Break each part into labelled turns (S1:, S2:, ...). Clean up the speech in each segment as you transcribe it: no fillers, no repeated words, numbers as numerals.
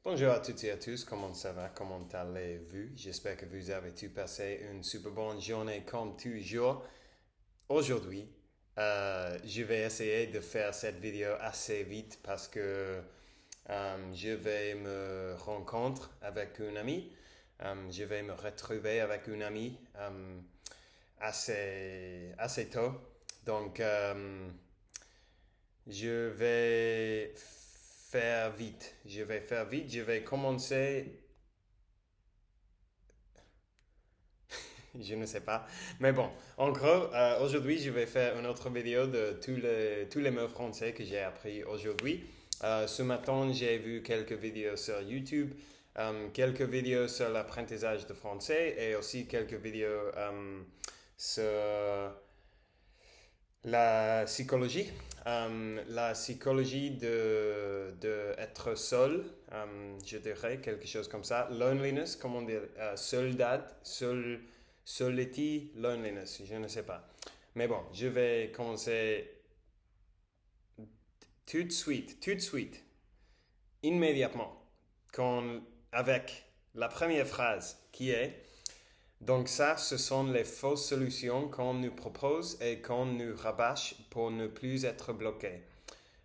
S1: Bonjour à toutes et à tous, comment ça va, comment allez-vous? J'espère que vous avez tous passé une super bonne journée comme toujours. Aujourd'hui, je vais essayer de faire cette vidéo assez vite parce que je vais me rencontrer avec une amie. Je vais me retrouver avec une amie assez tôt. Donc, je vais faire vite. Je vais faire vite. Je vais commencer. Je ne sais pas. Mais bon, en gros, aujourd'hui, je vais faire une autre vidéo de tous les mots français que j'ai appris aujourd'hui. Ce matin, j'ai vu quelques vidéos sur YouTube, quelques vidéos sur l'apprentissage de français et aussi quelques vidéos sur la psychologie de être seul, je dirais quelque chose comme ça. Loneliness, comment dire, solitude, loneliness, je ne sais pas. Mais bon, je vais commencer tout de suite, immédiatement, avec la première phrase qui est donc ça, ce sont les fausses solutions qu'on nous propose et qu'on nous rabâche pour ne plus être bloqué.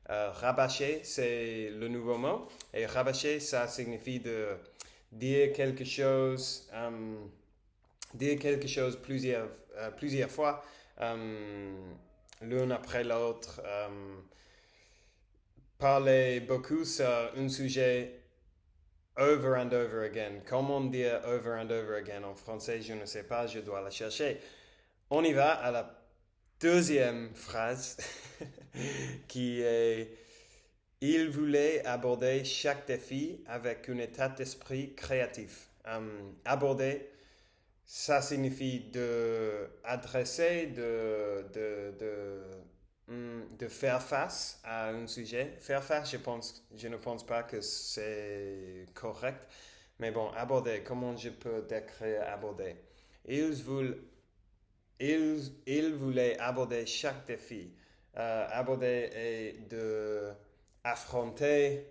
S1: Rabâcher, c'est le nouveau mot. Et rabâcher, ça signifie de dire quelque chose, plusieurs fois, l'un après l'autre. Parler beaucoup sur un sujet over and over again. Comment dire over and over again en français, je ne sais pas, je dois la chercher. On y va à la deuxième phrase qui est il voulait aborder chaque défi avec un état d'esprit créatif. Aborder, ça signifie de adresser, de faire face à un sujet. Faire face, je ne pense pas que c'est correct. Mais bon, aborder, comment je peux décrire aborder? Ils veulent il voulait aborder chaque défi. Aborder et de affronter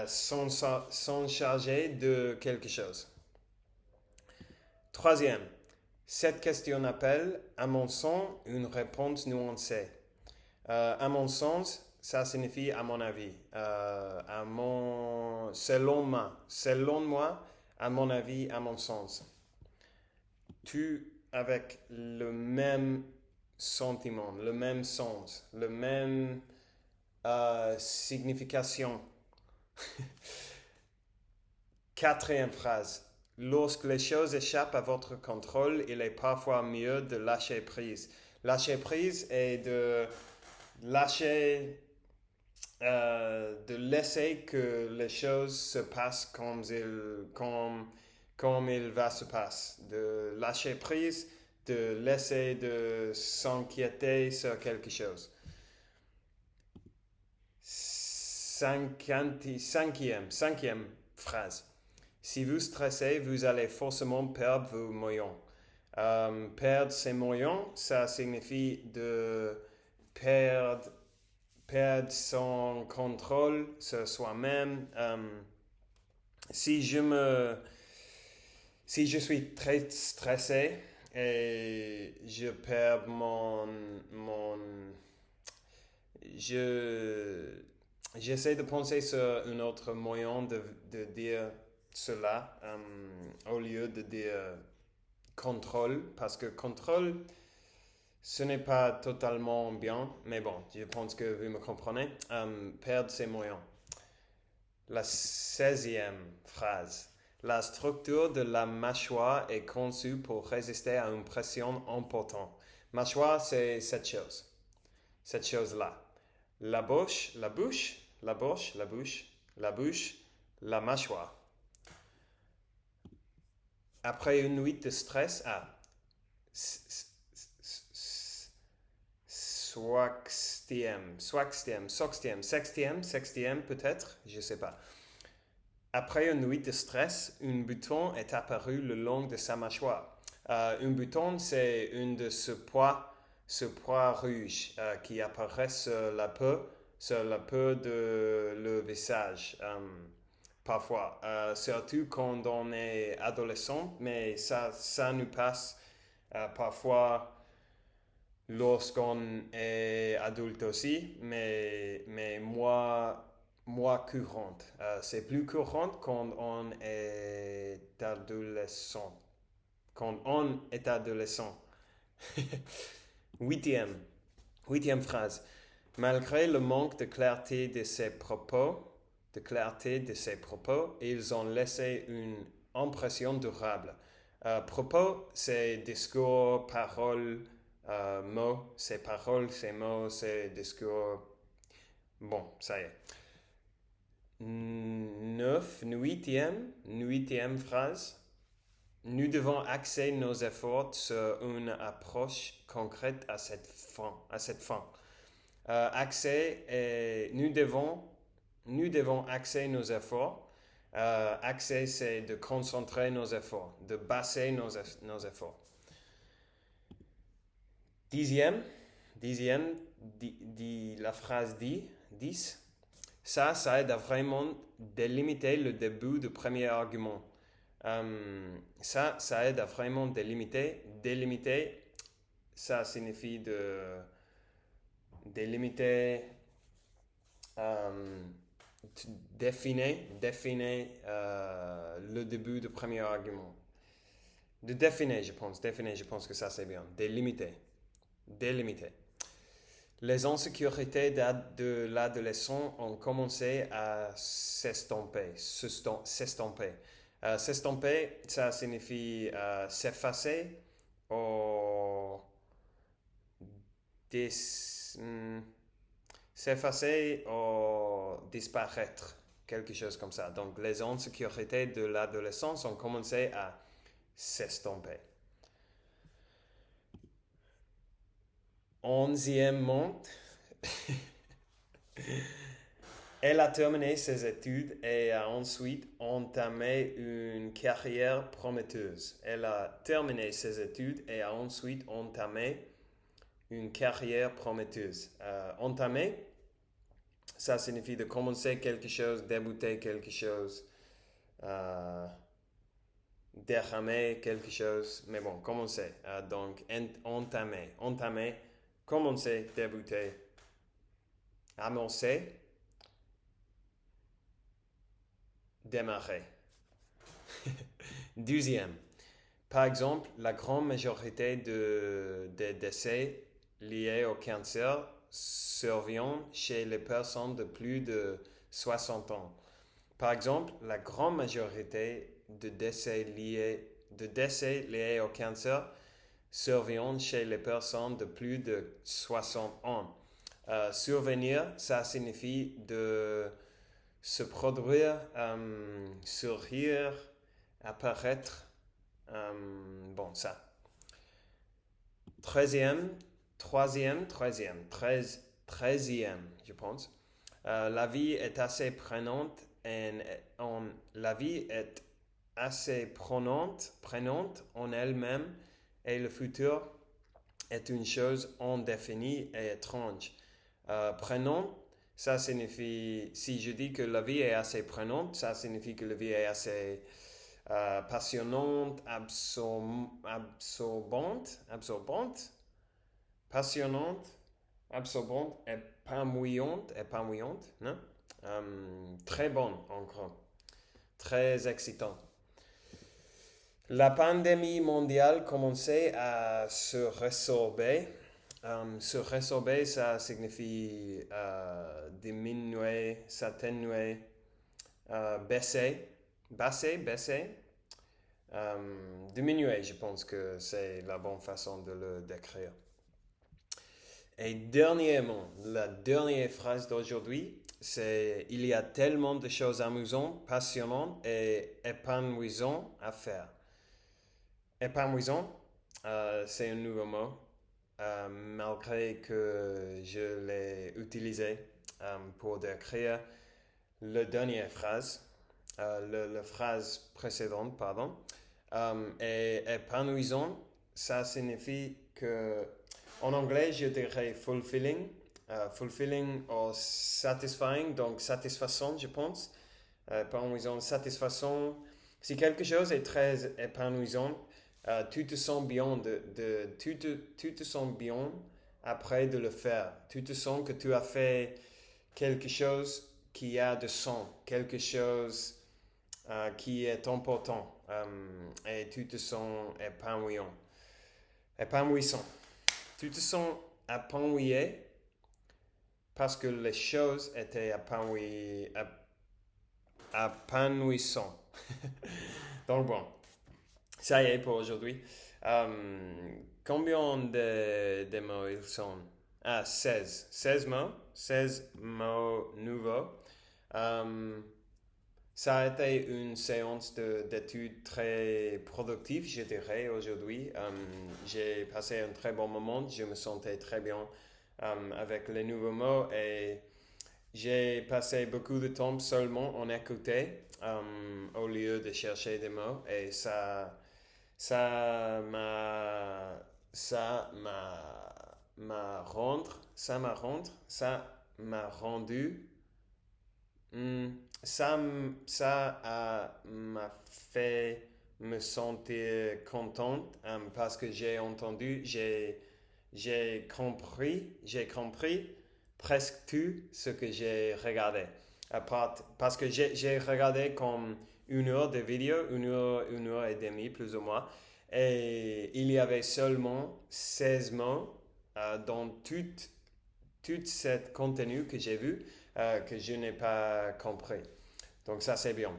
S1: sans charger de quelque chose. Troisième, cette question appelle, à mon sens, une réponse nuancée. À mon sens, ça signifie à mon avis. Selon moi, à mon avis, à mon sens. Tu avec le même sentiment, le même sens, le même signification. Quatrième phrase. Lorsque les choses échappent à votre contrôle, il est parfois mieux de lâcher prise. Lâcher prise est de lâcher, de laisser que les choses se passent comme il va se passer. De lâcher prise, de laisser de s'inquiéter sur quelque chose. Cinquième phrase. Si vous stressez, vous allez forcément perdre vos moyens. Perdre ses moyens, ça signifie de perdre, perdre son contrôle sur soi-même. Si je me, si je suis très stressé et je perds je, j'essaie de penser sur un autre moyen de dire cela au lieu de dire contrôle, parce que contrôle, ce n'est pas totalement bien, mais bon, je pense que vous me comprenez. Perdre ses moyens. La 16e phrase. La structure de la mâchoire est conçue pour résister à une pression importante. Mâchoire, c'est cette chose-là. La bouche, la mâchoire. Après une nuit de stress, sextième peut-être, je ne sais pas. Après une nuit de stress, un bouton est apparu le long de sa mâchoire. Un bouton, c'est une de ce poids rouge qui apparaît sur la peau, sur la peau de le visage. Parfois, surtout quand on est adolescent, mais ça nous passe parfois lorsqu'on est adulte aussi, mais moins courante. C'est plus courant quand on est adolescent. Quand on est adolescent. Huitième, huitième phrase. Malgré le manque de clarté de ses propos, ils ont laissé une impression durable. Propos, c'est discours, paroles, mots, c'est paroles, c'est mots, c'est discours. Bon, ça y est. Huitième phrase. Nous devons axer nos efforts sur une approche concrète à cette fin. Nous devons axer nos efforts. Axer, c'est de concentrer nos efforts, de baser nos efforts. Dixième, la phrase 10. Ça aide à vraiment délimiter le début du premier argument. Ça aide à vraiment délimiter. Délimiter, ça signifie de délimiter, définir le début du premier argument. De définir, je pense que ça c'est bien. Délimiter. Les insécurités de l'adolescent ont commencé à s'estomper. S'estomper, ça signifie s'effacer ou s'effacer ou disparaître, quelque chose comme ça. Donc les insécurités de l'adolescence ont commencé à s'estomper. Onzièmement, elle a terminé ses études et a ensuite entamé une carrière prometteuse. Entamer, ça signifie de commencer quelque chose, débuter quelque chose, déramer quelque chose. Mais bon, commencer. Donc, entamer, commencer, débuter, amorcer, démarrer. Deuxième. Par exemple, la grande majorité des décès liés au cancer surviennent chez les personnes de plus de 60 ans. Par exemple, la grande majorité de décès liés au cancer surviennent chez les personnes de plus de 60 ans. Survenir, ça signifie de se produire, surgir, apparaître. Bon, ça. Treizième, je pense. La vie est assez prenante en elle-même et le futur est une chose indéfinie et étrange. Prenant, ça signifie, si je dis que la vie est assez prenante, ça signifie que la vie est assez passionnante, absorbante, épanouissante, non? Très bonne, encore. Très excitant. La pandémie mondiale commençait à se résorber. Se résorber, ça signifie diminuer, s'atténuer, baisser. Diminuer, je pense que c'est la bonne façon de le décrire. Et dernièrement, la dernière phrase d'aujourd'hui, c'est « Il y a tellement de choses amusantes, passionnantes et épanouissantes à faire ». Épanouissant, c'est un nouveau mot, malgré que je l'ai utilisé pour décrire la dernière phrase, la phrase précédente, pardon. Et épanouissant, ça signifie que, en anglais, je dirais fulfilling. fulfilling ou satisfying, donc satisfaisant, je pense. Épanouissant, satisfaisant. Si quelque chose est très épanouissant, tu te sens bien tu te sens bien après de le faire. Tu te sens que tu as fait quelque chose qui a de sens, quelque chose qui est important et tu te sens épanouissant. Tu te sens épanoui parce que les choses étaient épanouissantes. Donc bon, ça y est pour aujourd'hui. Combien de mots ils sont? 16. 16 mots. 16 mots nouveaux. Ça a été une séance d'études très productive, je dirais, aujourd'hui. J'ai passé un très bon moment. Je me sentais très bien avec les nouveaux mots et j'ai passé beaucoup de temps seulement en écouter au lieu de chercher des mots et ça m'a ça m'a rendu m'a fait me sentir contente parce que j'ai compris presque tout ce que j'ai regardé. Parce que j'ai regardé comme 1 heure de vidéo, 1 heure et demie plus ou moins, et il y avait seulement 16 mots dans tout ce contenu que j'ai vu que je n'ai pas compris. Donc ça c'est bien.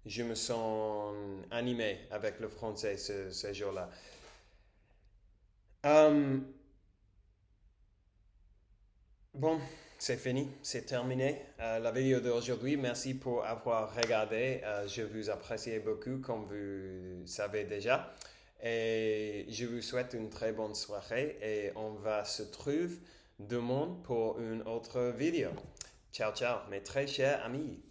S1: Je me sens animé avec le français ce jour-là. Bon, c'est fini, c'est terminé. La vidéo d'aujourd'hui, merci pour avoir regardé. Je vous apprécie beaucoup, comme vous savez déjà. Et je vous souhaite une très bonne soirée et on va se trouver demain pour une autre vidéo. Ciao, ciao, mes très chers amis.